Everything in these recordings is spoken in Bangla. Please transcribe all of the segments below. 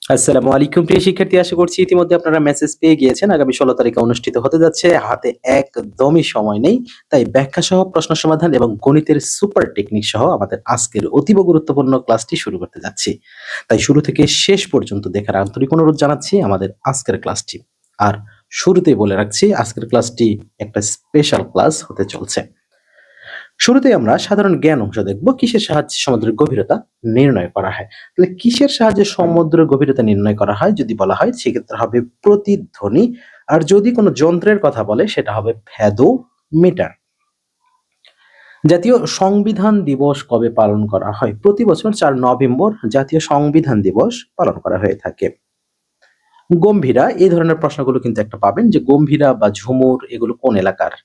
আসসালামু আলাইকুম প্রিয় শিক্ষার্থী, আশা করছি ইতিমধ্যে আপনারা মেসেজ পেয়ে গিয়েছেন। আগামী ১৬ তারিখে অনুষ্ঠিত হতে যাচ্ছে। হাতে একদমই সময় নেই। তাই ব্যাখ্যা সহ প্রশ্ন সমাধান এবং গণিতের সুপার টেকনিক সহ আমাদের আজকের অতীব গুরুত্বপূর্ণ ক্লাসটি শুরু করতে যাচ্ছি। তাই শুরু থেকে শেষ পর্যন্ত দেখার আন্তরিক অনুরোধ জানাচ্ছি আমাদের আজকের ক্লাসটি। আর শুরুতেই বলে রাখছি, আজকের ক্লাসটি একটা স্পেশাল ক্লাস হতে চলছে। শুরুতেই আমরা সাধারণ জ্ঞান অংশ দেখব। কিসের সাহায্যে সমুদ্রের গভীরতা নির্ণয় করা হয়? তাহলে কিসের সাহায্যে সমুদ্রের গভীরতা নির্ণয় করা হয় যদি বলা হয়, সেক্ষেত্রে হবে প্রতিধ্বনি। আর যদি কোনো যন্ত্রের কথা বলে সেটা হবে ভ্যাদোমিটার। জাতীয় সংবিধান দিবস কবে পালন করা হয়? প্রতি বছর ৪ নভেম্বর জাতীয় সংবিধান দিবস পালন করা হয়ে থাকে। গম্ভীরা, এই ধরনের প্রশ্নগুলো কিন্তু একটা পাবেন যে গম্ভীরা বা ঝুমুর এগুলো কোন এলাকার?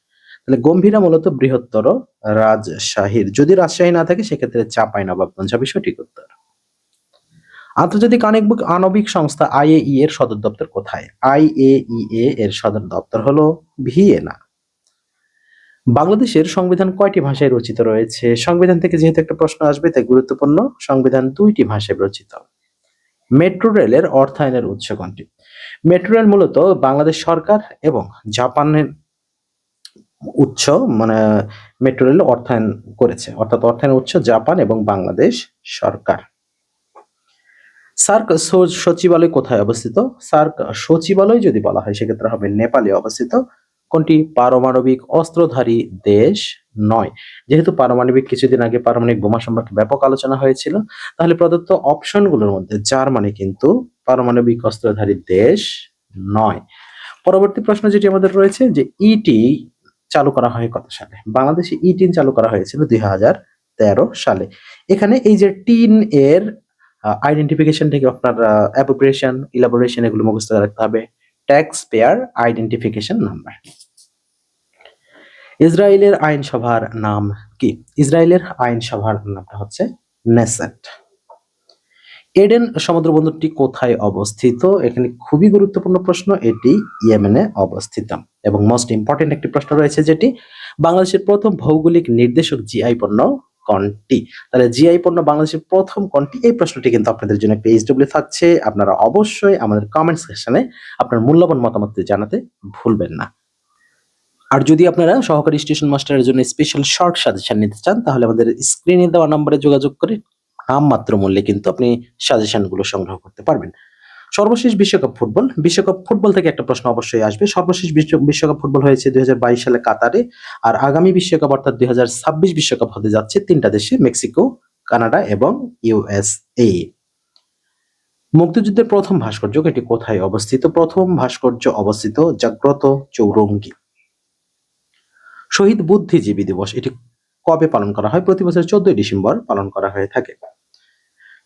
তাহলে গম্ভীরা মূলত বৃহত্তর রাজশাহীর। যদি রাজশাহী না থাকে সেক্ষেত্রে চাঁপাইনবাবগঞ্জ হবে সঠিক উত্তর। আন্তর্জাতিক আণবিক সংস্থা আইএইএ এর সদর দপ্তর কোথায়? আইএইএ এর সদর দপ্তর হলো ভিয়েনা। বাংলাদেশের সংবিধান কয়টি ভাষায় রচিত রয়েছে? সংবিধান থেকে যেহেতু একটা প্রশ্ন আসবে তাই গুরুত্বপূর্ণ, সংবিধান ২টি ভাষায় রচিত। মেট্রো রেলের অর্থায়নের উৎস কোনটি? মেট্রো রেল মূলত বাংলাদেশ সরকার এবং জাপানের উৎস, মানে মেট্রো রেল অর্থায়ন করেছে, অর্থাৎ অর্থায়নের উৎস জাপান এবং বাংলাদেশ সরকার। সার্ক সচিবালয় কোথায় অবস্থিত? সার্ক সচিবালয় যদি বলা হয় সেক্ষেত্রে হবে নেপালে অবস্থিত। কোনটি পারমাণবিক অস্ত্রধারী দেশ নয়। যেহেতু কিছুদিন আগে পারমাণবিক বোমা সম্পর্কে ব্যাপক আলোচনা হয়েছিল, তাহলে প্রদত্ত অপশনগুলোর মধ্যে জার্মানি কিন্তু পারমাণবিক অস্ত্রধারী দেশ নয়। পরবর্তী প্রশ্ন যেটি আমাদের রয়েছে যে ইটি চালু করা হয় কত সালে? বাংলাদেশে ই-টিন চালু করা হয়েছিল ২০১৩ সালে। এখানে এই যে টিন এর আইডেন্টিফিকেশন থেকে আপনার অ্যাপ্রোপ্রিয়েশন, ইলাবোরেশন এগুলো মুখস্থ রাখতে হবে। Tax payer identification number. ইসরায়েলের আইনসভার নাম কি? ইসরায়েলের আইনসভার নামটা হচ্ছে নেসেট। এডেন সমুদ্র বন্দরটি কোথায় অবস্থিত? এখানে খুবই গুরুত্বপূর্ণ প্রশ্ন, এটি ইয়েমেনে অবস্থিত। এবং মোস্ট ইম্পর্টেন্ট একটি প্রশ্ন রয়েছে যেটি, বাংলাদেশের প্রথম ভৌগোলিক নির্দেশক জিআই পণ্য কোনটি? তাহলে জিআই পণ্য বাংলাদেশের প্রথম কোনটি? এই প্রশ্নটি কিন্তু আপনাদের জন্য একটা এইচডব্লিউ থাকছে। আপনারা অবশ্যই আমাদের কমেন্ট সেকশনে আপনার মূল্যবান মতামত জানাতে ভুলবেন না। আর যদি আপনারা সহকারী স্টেশন মাস্টারের জন্য স্পেশাল শর্ট সাজেশন নিতে চান, তাহলে আমাদের স্ক্রিনে দেওয়া নম্বরে যোগাযোগ করে নামমাত্র মূল্যে কিন্তু আপনি সাজেশনগুলো সংগ্রহ করতে পারবেন। সর্বশেষ বিশ্বকাপ ফুটবল থেকে একটা প্রশ্ন অবশ্যই আসবে। সর্বশেষ বিশ্বকাপ ফুটবল হয়েছে ২০২২ সালে কাতারে। আর আগামী বিশ্বকাপ অর্থাৎ ২০২৬ বিশ্বকাপ হতে যাচ্ছে ৩টা দেশে, মেক্সিকো, কানাডা এবং ইউএসএ। মুক্তিযুদ্ধের প্রথম ভাস্কর্য এটি কোথায় অবস্থিত? প্রথম ভাস্কর্য অবস্থিত জাগ্রত চৌরঙ্গী। শহীদ বুদ্ধিজীবী দিবস এটি কবে পালন করা হয়? প্রতি বছর ১৪ই ডিসেম্বর পালন করা হয়ে থাকে।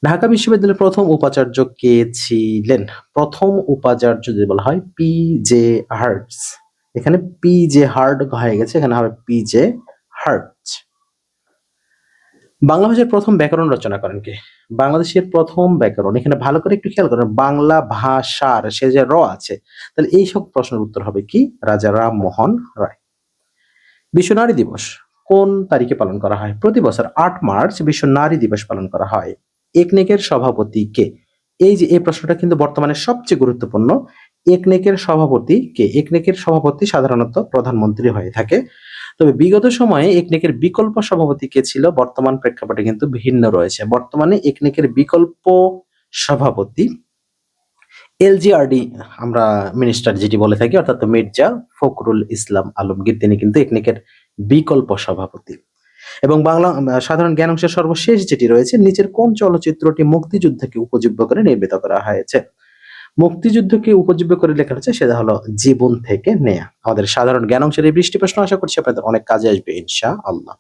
ঢাকা বিশ্ববিদ্যালয়ের প্রথম উপাচার্য কে ছিলেন? প্রথম উপাচার্য যদি বলা হয় পি জে হার্টস। এখানে পি জে হার্ট হয়ে গেছে, এখানে হবে পি জে হার্টস। বাংলা ভাষার প্রথম ব্যাকরণ রচনা করেন কে? বাংলাদেশের প্রথম ব্যাকরণ, এখানে ভালো করে একটু খেয়াল করেন, বাংলা ভাষার সে যে র আছে, তাহলে এই সব প্রশ্নের উত্তর হবে কি? রাজা রামমোহন রায়। বিশ্ব নারী দিবস কোন তারিখে পালন করা হয়? প্রতি বছর ৮ মার্চ বিশ্ব নারী দিবস পালন করা হয়। একনেকের সভাপতি কে? এই যে এই প্রশ্নটা কিন্তু বর্তমানে সবচেয়ে গুরুত্বপূর্ণ। একনেকের সভাপতি কে? একনেকের সভাপতি সাধারণত প্রধানমন্ত্রী হয়ে থাকে। তবে বিগত সময়ে একনেকের বিকল্প সভাপতি কে ছিল? বর্তমান প্রেক্ষাপটে কিন্তু ভিন্ন রয়েছে। বর্তমানে একনেকের বিকল্প সভাপতি এলজিআরডি আমরা মিনিস্টার যেটি বলে থাকি, অর্থাৎ মির্জা ফখরুল ইসলাম আলমগীর, তিনি কিন্তু একনেকের বিকল্প সভাপতি। এবং বাংলা সাধারণ জ্ঞান অংশের সর্বশেষ যেটি রয়েছে, নিচের কোন চলচ্চিত্রটি মুক্তিযুদ্ধকে উপজীব্য করে নির্মিত করা হয়েছে? মুক্তিযুদ্ধকে উপজীব্য করে লেখা হয়েছে, সেটা হলো জীবন থেকে নেয়া। আমাদের সাধারণ জ্ঞান অংশের এই 20টি প্রশ্ন আশা করছি আপনাদের অনেক কাজে আসবে ইনশাআল্লাহ।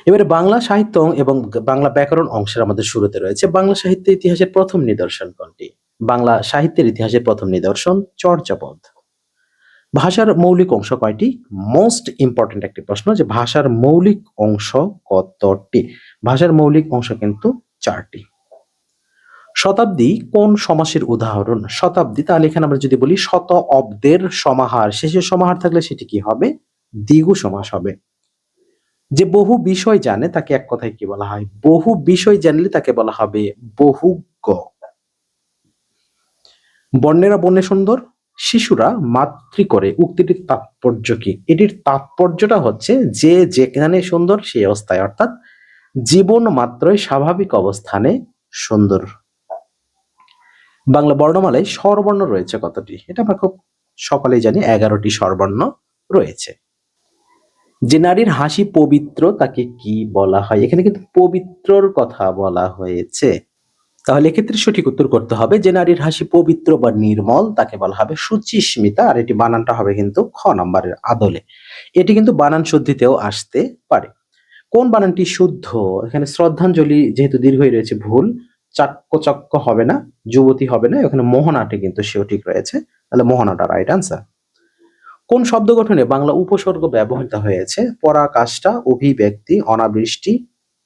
এবারে বাংলা সাহিত্য এবং বাংলা ব্যাকরণ অংশের আমাদের শুরুতে রয়েছে, বাংলা সাহিত্যের ইতিহাসের প্রথম নিদর্শন কোনটি? বাংলা সাহিত্যের ইতিহাসের প্রথম নিদর্শন চর্যাপদ। ভাষার মৌলিক অংশ কয়টি? মোস্ট ইম্পর্টেন্ট একটি প্রশ্ন, যে ভাষার মৌলিক অংশ কতটি? ভাষার মৌলিক অংশ কিন্তু 4টি। শতাব্দী কোন সমাসের উদাহরণ? শতাব্দী, তাহলে এখানে আমরা যদি বলি শত অব্দের সমাহার, শেষে সমাহার থাকলে সেটি কি হবে? দ্বিগু সমাস হবে। যে বহু বিষয় জানে তাকে এক কথায় কি বলা হয়? বহু বিষয় জানলে তাকে বলা হবে বহুজ্ঞ। বন্যেরা বন্যে সুন্দর, শিশুরা মাতৃ করে, উক্তিটির তাৎপর্য কি? এটির তাৎপর্যটা হচ্ছে যে যেখানে সুন্দর সেই অবস্থায়, অর্থাৎ জীবন মাত্রই স্বাভাবিক অবস্থানে সুন্দর। বাংলা বর্ণমালায় স্বরবর্ণ রয়েছে কতটি? এটা আমরা খুব সকলেই জানি, 11টি স্বরবর্ণ রয়েছে। যে নারীর হাসি পবিত্র তাকে কি বলা হয়? এখানে কিন্তু পবিত্রর কথা বলা হয়েছে। তাহলে এক্ষেত্রে সঠিক উত্তর করতে হবে যে নারীর হাসি পবিত্র বা নির্মল তাকে বলা হবে সুচিস্মিতা। আর এটি বানানটা হবে কিন্তু খ নাম্বারের আদলে। এটি কিন্তু বানান শুদ্ধিতেও আসতে পারে। কোন বানানটি শুদ্ধ? এখানে শ্রদ্ধাঞ্জলি যেহেতু দীর্ঘই রয়েছে ভুল, চাক্য হবে না, যুবতী হবে না, এখানে মোহনাটি কিন্তু সেও ঠিক রয়েছে, তাহলে মোহনাটা রাইট আনসার। কোন শব্দ গঠনে বাংলা উপসর্গ ব্যবহৃত হয়েছে? পরাকাষ্ঠা, অভিব্যক্তি, অনাবৃষ্টি,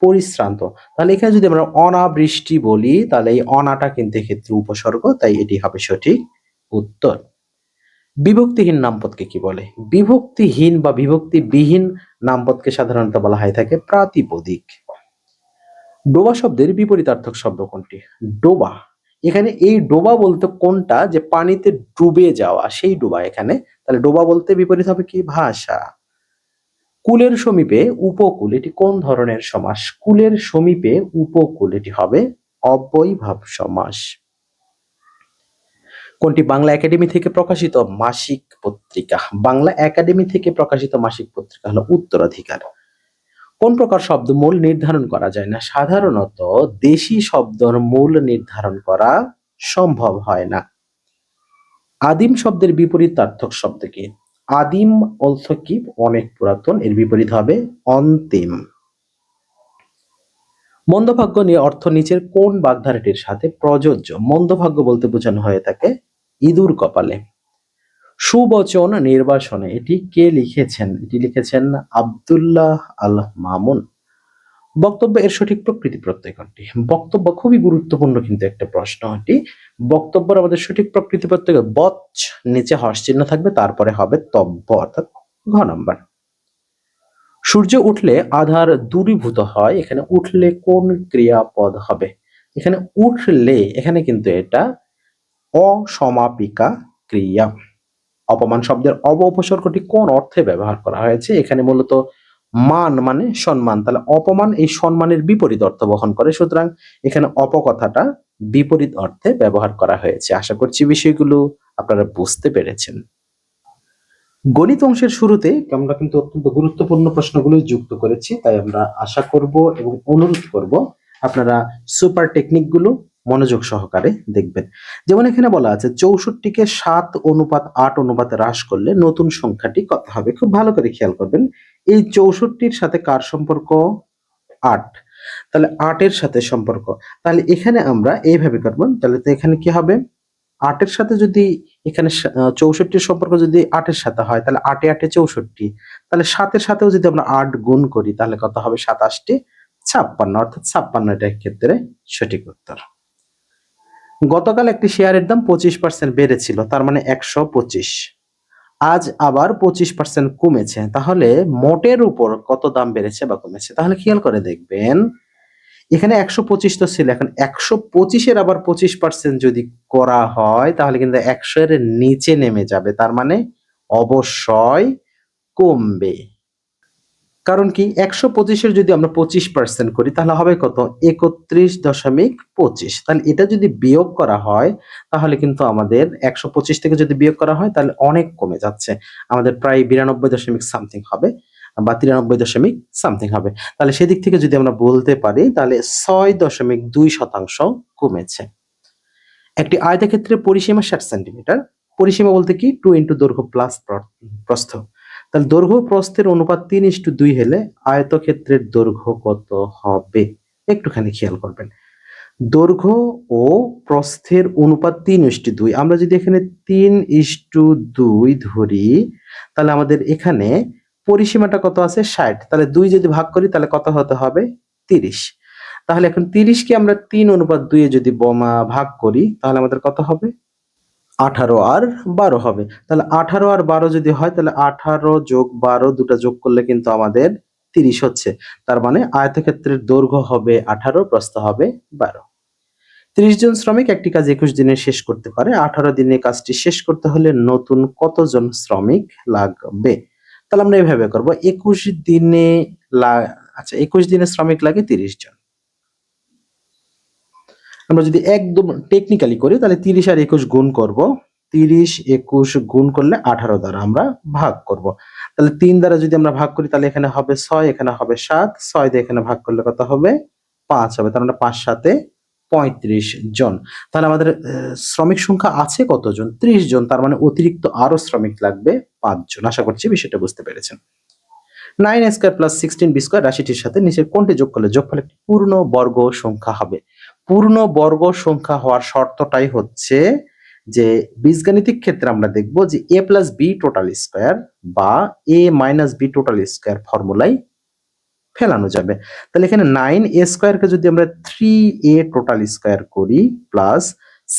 পরিশ্রান্ত। তাহলে এখানে যদি আমরা অনাবৃষ্টি বলি তাহলে এই অনাটা কিন্তু এক্ষেত্রে উপসর্গ, তাই এটি হবে সঠিক উত্তর। বিভক্তিহীন নামপদকে কি বলে? বিভক্তিহীন বা বিভক্তিবিহীন নামপদকে সাধারণত বলা হয় থাকে প্রাতিপদিক। ডোবা শব্দের বিপরীতার্থক শব্দ কোনটি? ডোবা, এখানে এই ডোবা বলতে কোনটা? যে পানিতে ডুবে যাওয়া, সেই ডোবা এখানে। তাহলে ডোবা বলতে বিপরীত হবে কি? ভাষা। কুলের সমীপে উপকূল, এটি কোন ধরনের সমাস? কুলের সমীপে উপকূল, এটি হবে অব্যয়ীভাব সমাস। কোনটি বাংলা একাডেমি থেকে প্রকাশিত মাসিক পত্রিকা? বাংলা একাডেমি থেকে প্রকাশিত মাসিক পত্রিকা হলো উত্তরাধিকার। কোন প্রকার শব্দ মূল নির্ধারণ করা যায় না? সাধারণত দেশি শব্দর মূল নির্ধারণ করা সম্ভব হয় না। আদিম শব্দের বিপরীতার্থক শব্দ কি? আদিম অলসো কি? অনেক পুরাতন, এর বিপরীত হবে অন্তিম। মন্দভাগ্য নিয়ে অর্থ নিচের কোন বাগধারাটির সাথে প্রযোজ্য? মন্দভাগ্য বলতে বোঝানো হয়ে থাকে ইঁদুর কপালে। সুবচন নির্বাসনে, এটি কে লিখেছেন? এটি লিখেছেন আব্দুল্লাহ আল মামুন। বক্তব্য এর সঠিক প্রকৃতি প্রত্যয় কোনটি? বক্তব্য খুবই গুরুত্বপূর্ণ কিন্তু একটা প্রশ্ন এটি। বক্তব্যের আমাদের সঠিক প্রকৃতি প্রত্যয় বচ, নিচে হর্ষ চিহ্ন থাকবে, তারপরে হবে তব্য, অর্থাৎ ঘ নাম্বার। সূর্য উঠলে আধার দূরীভূত হয়, এখানে উঠলে কোন ক্রিয়াপদ হবে? এখানে উঠলে, এখানে কিন্তু এটা অসমাপিকা ক্রিয়া। অপমান শব্দের অব উপসর্গটি কোন অর্থে ব্যবহার করা হয়েছে? এখানে মূলত মান মানে সম্মান, তাহলে অপমান এই সম্মানের বিপরীত অর্থ বহন করে, সুতরাং এখানে অপকথাটা বিপরীত অর্থে ব্যবহার করা হয়েছে। আশা করছি বিষয়গুলো আপনারা বুঝতে পেরেছেন। গণিত অংশের শুরুতে আমরা কিন্তু অত্যন্ত গুরুত্বপূর্ণ প্রশ্নগুলো যুক্ত করেছি, তাই আমরা আশা করব এবং অনুরোধ করব আপনারা সুপার টেকনিকগুলো মনোযোগ সহকারে দেখবেন। যেমন এখানে বলা আছে 64কে 7:8 হ্রাস করলে নতুন সংখ্যাটি কত হবে? খুব ভালো করে খেয়াল করবেন, এই 64-র সাথে কার সম্পর্ক? 8, তাহলে 8-এর সাথে সম্পর্ক। তাহলে এখানে আমরা এইভাবে করব, তাহলে তো এখানে কি হবে? 8-এর সাথে যদি এখানে 64-র সম্পর্ক যদি 8-এর সাথে হয় তাহলে 8 এ 8 এ 64, তাহলে 7-এর সাথেও যদি আমরা 8 গুণ করি তাহলে কত হবে? 27 56, অর্থাৎ 56 এটা ক্ষেত্রে সঠিক উত্তর। গতকাল একটি শেয়ারের দাম 25% বেড়েছিল, তার মানে 125। আজ আবার 25% কমেছে, তাহলে মোটের উপর কত দাম বেড়েছে বা কমেছে? তাহলে খেয়াল করে দেখবেন এখানে 125 তো ছিল, এখন 125-এর আবার 25% যদি করা হয় তাহলে কিন্তু 100 এর নিচে নেমে যাবে, তার মানে অবশ্যই কমবে। কারণ কি 125-এর যদি আমরা 25% করি তাহলে হবে কত? 31.25। তাহলে এটা যদি বিয়োগ করা হয় তাহলে কিন্তু আমাদের 125 থেকে যদি বিয়োগ করা হয় তাহলে অনেক কমে যাচ্ছে, আমাদের প্রায় 92 দশমিক সামথিং হবে বা 93 দশমিক সামথিং হবে। তাহলে সেদিক থেকে যদি আমরা বলতে পারি তাহলে 6.2% কমেছে। একটি আয়তক্ষেত্রের পরিসীমা 60 সেন্টিমিটার। পরিসীমা বলতে কি? 2 ইন্টু দৈর্ঘ্য প্লাস প্রস্থ। তাহলে দৈর্ঘ্য প্রস্থের অনুপাত 3:2 হলে আয়তক্ষেত্রের দৈর্ঘ্য কত হবে? একটুখানি খেয়াল করবেন, দৈর্ঘ্য ও প্রস্থের অনুপাত 3:2। আমরা যদি এখানে 3:2 ধরি তাহলে আমাদের এখানে পরিসীমাটা কত আছে? 60, তাহলে 2 যদি ভাগ করি তাহলে কত হতে হবে? 30। তাহলে এখন 30-কে আমরা 3:2 এ যদি ভাগ করি তাহলে আমাদের কত হবে? 18 আর 12 হবে। তাহলে 18 আর 12 যদি হয় তাহলে 18 যোগ 12 দুটা যোগ করলে কিন্তু আমাদের 30 হচ্ছে। তার মানে আয়তক্ষেত্রের দৈর্ঘ্য হবে 18, প্রস্থ হবে 12। 30 জন শ্রমিক একটি কাজ 21 দিনে শেষ করতে পারে। 18 দিনে কাজটি শেষ করতে হলে নতুন কতজন শ্রমিক লাগবে? তাহলে আমরা এভাবে করব 21 দিনে আচ্ছা 21 দিনে শ্রমিক লাগে 30 জন। আমরা যদি একদম টেকনিক্যালি করি তাহলে 30 আর 21 গুণ করব। 30 21 গুণ করলে 18 দ্বারা আমরা ভাগ করব। তাহলে 3 দ্বারা যদি আমরা ভাগ করি তাহলে এখানে হবে 6, এখানে হবে 7, 6 দিয়ে এখানে ভাগ করলে কত হবে? 5 হবে। তার মানে 5 7 35 জন। তাহলে আমাদের শ্রমিক সংখ্যা আছে কতজন? 30 জন। তার মানে অতিরিক্ত আরো শ্রমিক লাগবে 5 জন। আশা করছি বিষয়টা বুঝতে পেরেছেন। 9 স্কয়ার প্লাস 16 বি স্কয়ার রাশিটির সাথে নিচের কোনটি যোগ করলে যোগফল একটি পূর্ণ বর্গ সংখ্যা হবে? পূর্ণ বর্গ সংখ্যা হওয়ার শর্তটাই হচ্ছে যে বীজগাণিতিক ক্ষেত্রে আমরা দেখব যে a plus B total square বা a minus B total square ফর্মুলায় ফেলানো যাবে। তাহলে এখানে 9a স্কয়ারকে যদি আমরা 3a টোটাল স্কয়ার করি প্লাস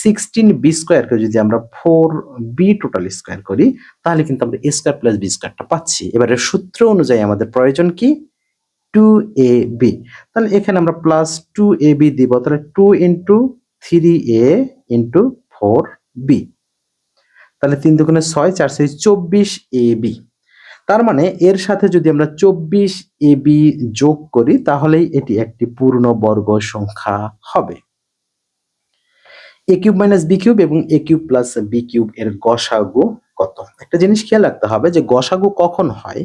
16b স্কয়ারকে যদি আমরা 4b টোটাল স্কয়ার করি তাহলে কিন্তু আমরা a স্কয়ার প্লাস b স্কয়ারটা পাচ্ছি। এবারে সূত্র অনুযায়ী আমাদের প্রয়োজন কি? 2ab। তাহলে এখানে আমরা প্লাস 2ab দিব। তাহলে 2 ইনটু 3a ইনটু 4b। তাহলে 3 দুগুণে 6, 4 6 24ab। তার মানে এর সাথে যদি আমরা 24ab যোগ করি তাহলেই এটি একটি পূর্ণ বর্গ সংখ্যা হবে। a cube minus b cube এবং a cube plus b cube এর গসাগু কত? একটা জিনিস খেয়াল রাখতে হবে যে গসাগু কখন হয়?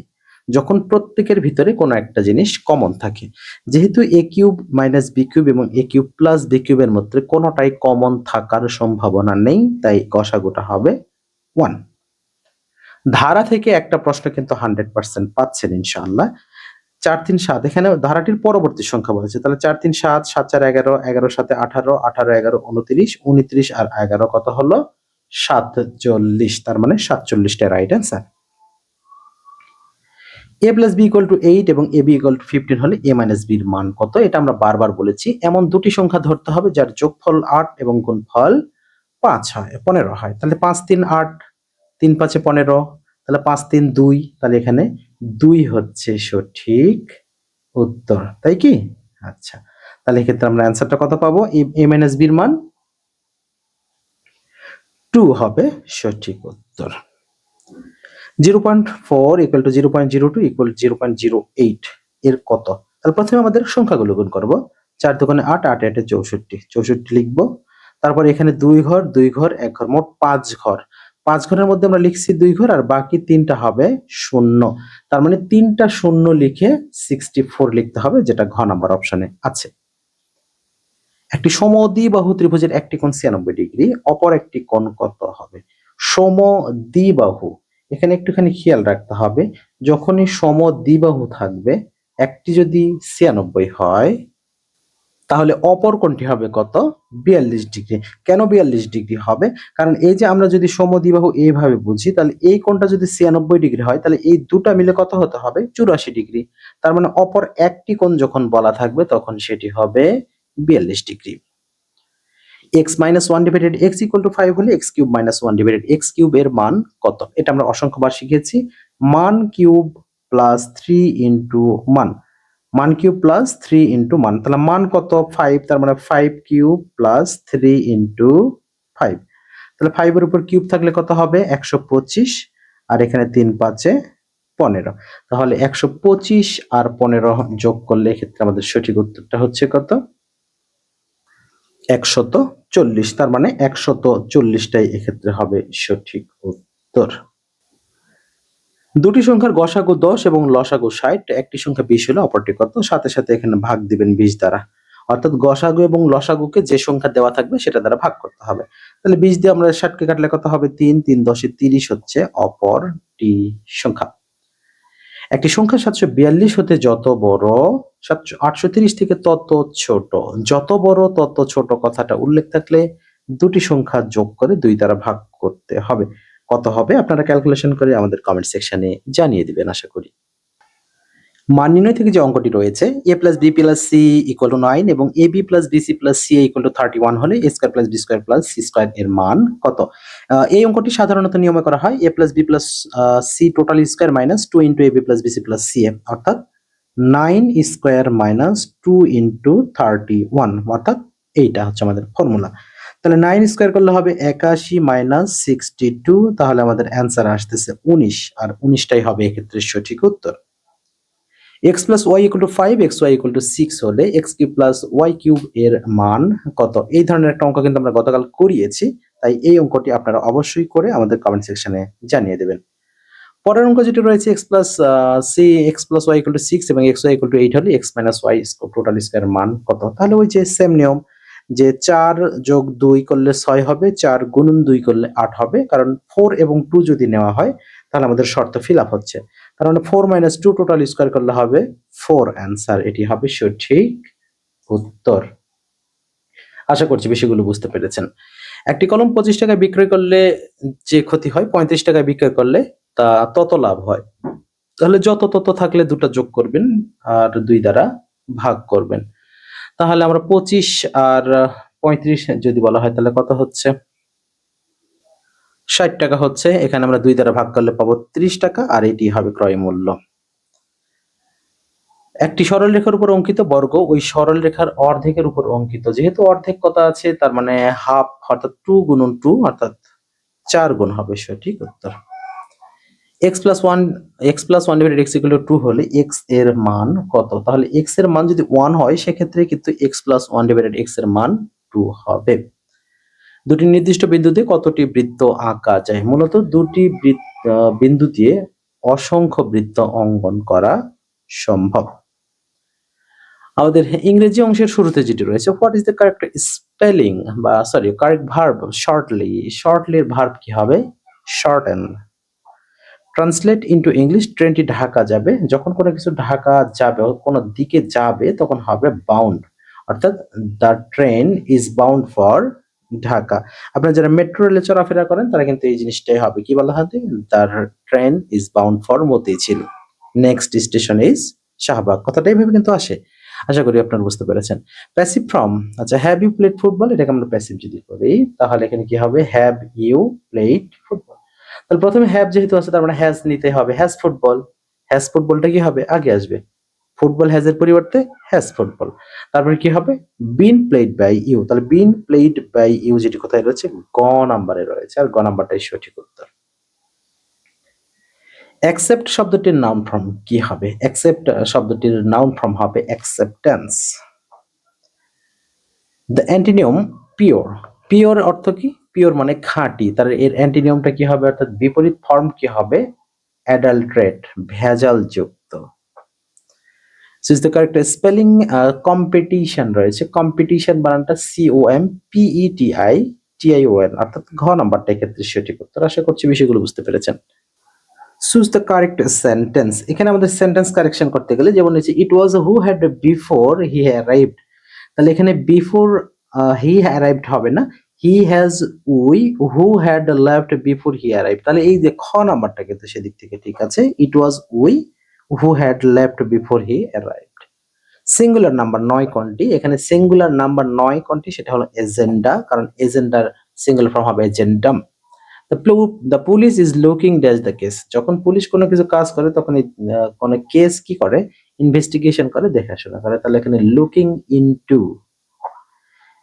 যখন প্রত্যেকের ভিতরে কোনো একটা জিনিস কমন থাকে। যেহেতু a cube minus b cube এবং a কিউব প্লাস b কিউবের মধ্যে কোনোটাই কমন থাকার সম্ভাবনা নেই, তাই গসাগুটা হবে 1। ধারা থেকে একটা প্রশ্ন কিন্তু 100% পাচ্ছেন ইনশাআল্লাহ। 4 3 7 এখানে ধারাটির পরবর্তী সংখ্যা বলেছে। তাহলে 4 3 7, 7 4 11, 11 7 18, 18 11 29, 29 আর 11 কত হলো? 47। তার মানে 47 টা right answer. a plus b equal to 8 এবং ab ইকুয়াল টু 15 হলে a মাইনাস b এর মান কত? এটা আমরা বারবার বলেছি। এমন দুটি সংখ্যা ধরতে হবে যার যোগফল 8 এবং গুণফল 5 হয় 15 হয়। তাহলে 5 3 8, 3 5 15, তাহলে 5 3 2, তাহলে এখানে 2 হচ্ছে সঠিক উত্তর, তাই কি? আচ্ছা, তাহলে এক্ষেত্রে আমরা অ্যান্সারটা কত পাবো? a মাইনাস b এর মান 2 হবে সঠিক উত্তর। 0.4 ইকুয়াল টু 0.02 ইকুয়াল 0.08 এর কত? তাহলে প্রথমে আমাদের সংখ্যাগুলো গুণ করব। 4 দুগুণে 8, 8 8 64, 64 লিখব। তারপর এখানে 2 ঘর 2 ঘর 1 ঘর, মোট 5 ঘর। 5 ঘরের মধ্যে আমরা লিখছি 2 ঘর আর বাকি 3টা হবে শূন্য। তার মানে 3টা শূন্য লিখে 64 লিখতে হবে, যেটা ঘ নাম্বার অপশনে আছে। একটি সমদ্বিবাহু ত্রিভুজের একটি কোণ 96 ডিগ্রি, অপর একটি কোণ কত হবে? সমদ্বিবাহু, এখানে একটুখানি খেয়াল রাখতে হবে, যখনই সমদ্বিবাহু থাকবে একটি যদি 96 হয় তাহলে অপর কোণটি হবে কত? 42 ডিগ্রি। কেন 42 ডিগ্রি হবে? কারণ এই যে আমরা যদি সমদ্বিবাহু এইভাবে বুঝি তাহলে এই কোণটা যদি 96 ডিগ্রি হয় তাহলে এই দুটা মিলে কত হতে হবে? 84 ডিগ্রি। তার মানে অপর একটি কোণ যখন বলা থাকবে তখন সেটি হবে 42 degree. x minus 1 divided x equal to 5 হলে x cube minus 1 divided x cube এর মান কত? এটা আমরা অসংখ্যবার শিখেছি। মান কিউব প্লাস 3 ইন্টু মান, মান কিউব প্লাস 3 ইন্টু মান। তাহলে মান কত? 5, তার মানে 5 কিউব প্লাস 3 ইন্টু 5। তাহলে 5 এর উপর কিউব থাকলে কত হবে? 125, আর এখানে 3 5 15। তাহলে 125 আর 15 যোগ করলে এক্ষেত্রে আমাদের সঠিক উত্তরটা হচ্ছে কত? 140। তার মানে 140টাই এক্ষেত্রে হবে সঠিক উত্তর। দুটি সংখ্যার গসাগু 10 এবং লসাগু 60, একটি সংখ্যা 20 হলে অপরটি কত? সাথে সাথে এখানে ভাগ দিবেন 20 দ্বারা, অর্থাৎ গসাগু এবং লসাগুকে যে সংখ্যা দেওয়া থাকবে সেটা দ্বারা ভাগ করতে হবে। তাহলে 20 দিয়ে আমরা 60 কে কাটলে কত হবে? 3, 3 10 30 হচ্ছে অপরটি সংখ্যা। একটি সংখ্যা 742 হতে যত বড় 830 থেকে তত ছোট, যত বড় তত ছোট কথাটা উল্লেখ থাকলে দুটি সংখ্যা যোগ করে 2 দ্বারা ভাগ করতে হবে। কত হবে? আপনারা ক্যালকুলেশন করে আমাদের কমেন্ট সেকশনে জানিয়ে দিবেন আশা করি। মান নির্ণয় থেকে যে অঙ্কটি রয়েছে a plus b plus c equal to 9 এবং ab plus bc plus ca equal to 31 হলে a square plus b square plus c square এর মান কত? এই অঙ্কটি সাধারণত নিয়মে করা হয় a plus b plus c total square minus 2 into ab plus bc plus ca, অর্থাৎ 9 স্কয়ার মাইনাস 2 ইন্টু 31, অর্থাৎ এইটা হচ্ছে আমাদের ফর্মুলা। তাহলে 9 স্কয়ার করলে হবে 81 মাইনাস 62, তাহলে আমাদের অ্যান্সার আসতেছে 19, আর 19টাই হবে এক্ষেত্রে সঠিক উত্তর। x plus Y equal to 5, X Y equal to 6 হলে X cube plus Y cube এর মান কত? এই ধরনের একটা অঙ্ক কিন্তু আমরা গতকাল করিয়েছি, তাই এই অঙ্কটি আপনারা অবশ্যই করে আমাদের কমেন্ট সেকশনে জানিয়ে দেবেন। পরের অঙ্ক যেটি রয়েছে X plus Y equal to 6 এবং এক্স ওয়াই ইকুয়াল টু 8 হলে X minus Y total square মান কত? তাহলে ওই যে সেম নিয়ম, যে 4 যোগ 2 করলে 6 হবে, 4 গুণন 2 করলে 8 হবে, কারণ 4 এবং 2 যদি নেওয়া হয় তাহলে আমাদের শর্ত ফিল আপ হচ্ছে। তার মানে 4 মাইনাস 2 টোটাল স্কয়ার করলে হবে 4, অ্যান্সার এটি হবে সঠিক উত্তর। আশা করছি বিষয়গুলো বুঝতে পেরেছেন। একটি কলম 25 টাকায় বিক্রয় করলে যে ক্ষতি হয়, 35 টাকায় বিক্রয় করলে তা তত লাভ হয়। তাহলে যত তত থাকলে দুটো যোগ করবেন আর 2 দ্বারা ভাগ করবেন। তাহলে আমরা 25 আর 35 যদি বলা হয় তাহলে কত হচ্ছে? 60 টাকা হচ্ছে। এখানে আমরা 2 দ্বারা ভাগ করলে পাবো 30 টাকা, আর এটি হবে ক্রয় মূল্য। একটি সরলরেখার উপর অঙ্কিত বর্গ ওই সরলরেখার অর্ধেকের উপর অঙ্কিত। যেহেতু অর্ধেক কথা আছে, তার মানে হাফ, অর্থাৎ 2 গুণন 2 অর্থাৎ 4 গুণ হবে সঠিক উত্তর। x plus 1 divided x equal to 2 হলে x এর মান কত? তাহলে x এর মান যদি 1 হয় সেক্ষেত্রে কিন্তু x প্লাস 1 ডিভাইডেড x এর মান 2 হবে। দুটি নির্দিষ্ট বিন্দু দিয়ে কতটি বৃত্ত আঁকা যায়? মূলত দুটি বিন্দু দিয়ে অসংখ্য বৃত্ত অঙ্কন করা সম্ভব। আমাদের ইংরেজি অংশের শুরুতে যেটি রয়েছে, what is the correct spelling বা কারেক্ট ভার্ব শর্টলি? শর্টলির ভার্ব কি হবে? শর্টেন। ট্রান্সলেট ইনটু ইংলিশ, ট্রেনটি ঢাকা যাবে। যখন কোনো কিছু ঢাকা যাবে, কোনো দিকে যাবে, তখন হবে বাউন্ড, অর্থাৎ the train is bound for Dhaka. আপনারা যারা মেট্রো রেলে চলাফেরা করেন তারা কিন্তু এই জিনিসটাই হবে, কি বলা হয়? The train is bound for Motijheel, next station is Shahbag. কথাটা এইভাবে কিন্তু আসে। আশা করি আপনারা বুঝতে পেরেছেন। প্যাসিভ ফর্ম, আচ্ছা, হ্যাভ ইউ প্লেড ফুটবল, এটাকে আমরা প্যাসিভ যদি করি তাহলে এখানে কি হবে? Have you played football. তাহলে প্রথমে হ্যাভ যেহেতু আছে, তার মানে হ্যাজ নিতে হবে। হ্যাজ ফুটবল, হ্যাজ ফুটবলটা কি হবে? আগে আসবে। ফুটবল হ্যাজ এর পরিবর্তে হ্যাজ ফুটবল। তারপরে কি হবে? Been played by you. তাহলে বিন প্লেড বাই ইউ যেটি কোথায় রয়েছে? গ নাম্বারে রয়েছে, আর গ নাম্বারটাই সঠিক উত্তর। অ্যাকসেপ্ট শব্দটির নাউন ফর্ম কি হবে? অ্যাকসেপ্ট শব্দটির নাউন ফর্ম হবে অ্যাকসেপ্টেন্স। দ্য অ্যান্টিনিয়ম পিওর, পিওর অর্থ কি? পিওর মানে খাঁটি, তার এর অ্যান্টিনিয়মটা কি হবে, অর্থাৎ বিপরীত ফর্ম কি হবে? অ্যাডাল্ট্রেট, ভেজাল যুক্ত। So is the correct spelling. Competition রয়েছে, কম্পিটিশন বানানটা COMPETITION, অর্থাৎ ঘ নাম্বারটা ক্ষেত্রে সঠিক উত্তর। আশা করছি বিষয়গুলো বুঝতে পেরেছেন। Choose the correct sentence. এখানে আমাদের সেন্টেন্স কারেকশন করতে গেলে যেমন হচ্ছে it was who had before he arrived, তাহলে এখানে বিফোর হি অ্যারাইভড হবে না, he has we who had left before he arrived. তাহলে এই যে খ নাম্বারটা কিন্তু সেদিক থেকে ঠিক আছে। It was we who had left before he arrived. Singular number 9 কোনটি? এখানে সিঙ্গুলার নাম্বার 9 কোনটি? সেটা হলো এজেন্ডা, কারণ এজেন্ডার সিঙ্গুলার ফর্ম হবে agendum. The police is looking dash the case. যখন পুলিশ কোনো কিছু কাজ করে তখন কোনো কেস কি করে? ইনভেস্টিগেশন করে, দেখাশোনা করে। তাহলে এখানে looking into.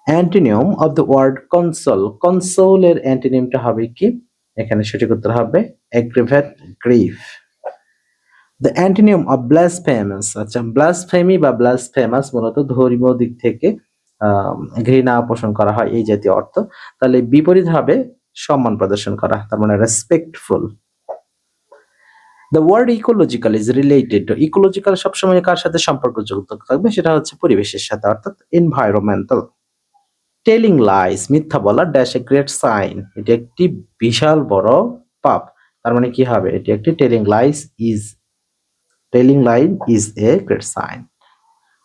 Antonym of the word console, console এর অ্যান্টোনিমটা হবে কি? এখানে সঠিক উত্তর হবে aggravate, grief. The antonym of blasphemous, আচ্ছা, ব্লাসফেমি বা ব্লাসফেমাস মূলত ধর্মীয় দিক থেকে ঘৃণা পোষণ করা হয়, এই জাতীয় অর্থ। তাহলে বিপরীত হবে সম্মান প্রদর্শন করা, তার মানে respectful. The word ecological is related to, ecological সবসময় কার সাথে সম্পর্কযুক্ত থাকবে? সেটা হচ্ছে পরিবেশের সাথে, অর্থাৎ এনভায়রনমেন্টাল। টেলিং লাইস, মিথ্যা বলা, ড্যাশ এ গ্রেট সাইন, এটি একটি বিশাল বড় পাপ। তার মানে কি হবে? এটি একটি telling line is a great sign.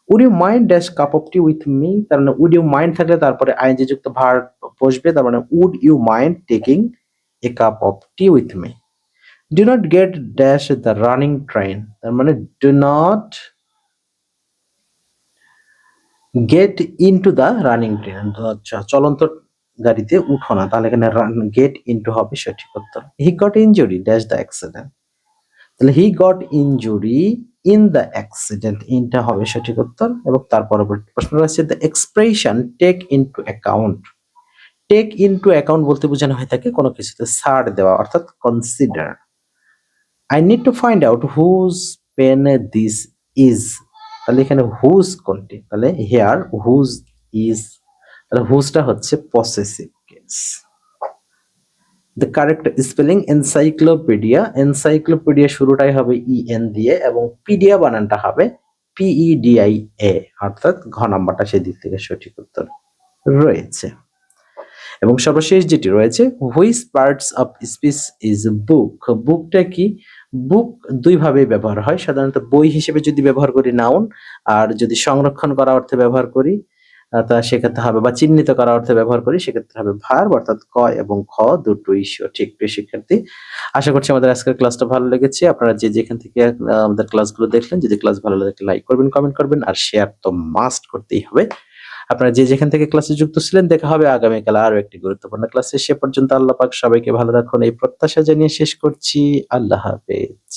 Would you mind dash cup of tea with me, তার মানে উড ইউ মাইন্ড থাকলে তারপরে আইএনজি যুক্ত ভার্ব বসবে, তার মানে would you mind taking a cup of tea with me. Do not get dash the running train, তার মানে do not get into the running train, চলন্ত গাড়িতে উঠো না। তাহলে এখানে গেট ইনটু হবে সঠিক উত্তর। He got injury dash the accident, তাহলে he got injury in the accident, ইনটা হবে সঠিক উত্তর। এবং তার পরবর্তী প্রশ্ন রয়েছে the expression take into account. Take into account বলতে বোঝানো হয় থাকে কোনো কিছুতে ছাড় দেওয়া, অর্থাৎ consider. I need to find out whose pen this is, তাহলে এখানে হুজ কোনটি, তাহলে হেয়ার হুজ ইজ, তাহলে হুজটা হচ্ছে possessive case. The correct spelling encyclopedia, encyclopedia শুরুটাই হবে ইএন দিয়ে এবং পিডিয়া বানানটা হবে পিইডিআইএ, অর্থাৎ ঘ নাম্বারটা সেদিক থেকে সঠিক উত্তর রয়েছে। এবং সর্বশেষ যেটি রয়েছে which parts of speech is বুক, বুকটা কি? বুক দুই ভাবে ব্যবহার হয়, সাধারণত বই হিসেবে যদি ব্যবহার করি নাউন, আর যদি সংরক্ষণ করা অর্থে ব্যবহার করি তা সেক্ষেত্রে হবে, বা চিহ্নিত করা অর্থে ব্যবহার করি সেক্ষেত্রে হবে ভার্ব, অর্থাৎ ক এবং খ দুটোই সঠিক। প্রিয় শিক্ষার্থী, আশা করছি আমাদের আজকের ক্লাসটা ভালো লেগেছে। আপনারা যে যেখান থেকে আমাদের ক্লাসগুলো দেখলেন, যদি ক্লাস ভালো লাগে লাইক করবেন, কমেন্ট করবেন, আর শেয়ার তো মাস্ট করতেই হবে। আপনারা যে যেখান থেকে ক্লাসে যুক্ত ছিলেন, দেখা হবে আগামীকাল আরো একটি গুরুত্বপূর্ণ ক্লাসে। সে পর্যন্ত আল্লাহ পাক সবাইকে ভালো রাখুন এই প্রত্যাশা জানিয়ে শেষ করছি। আল্লাহ হাফেজ।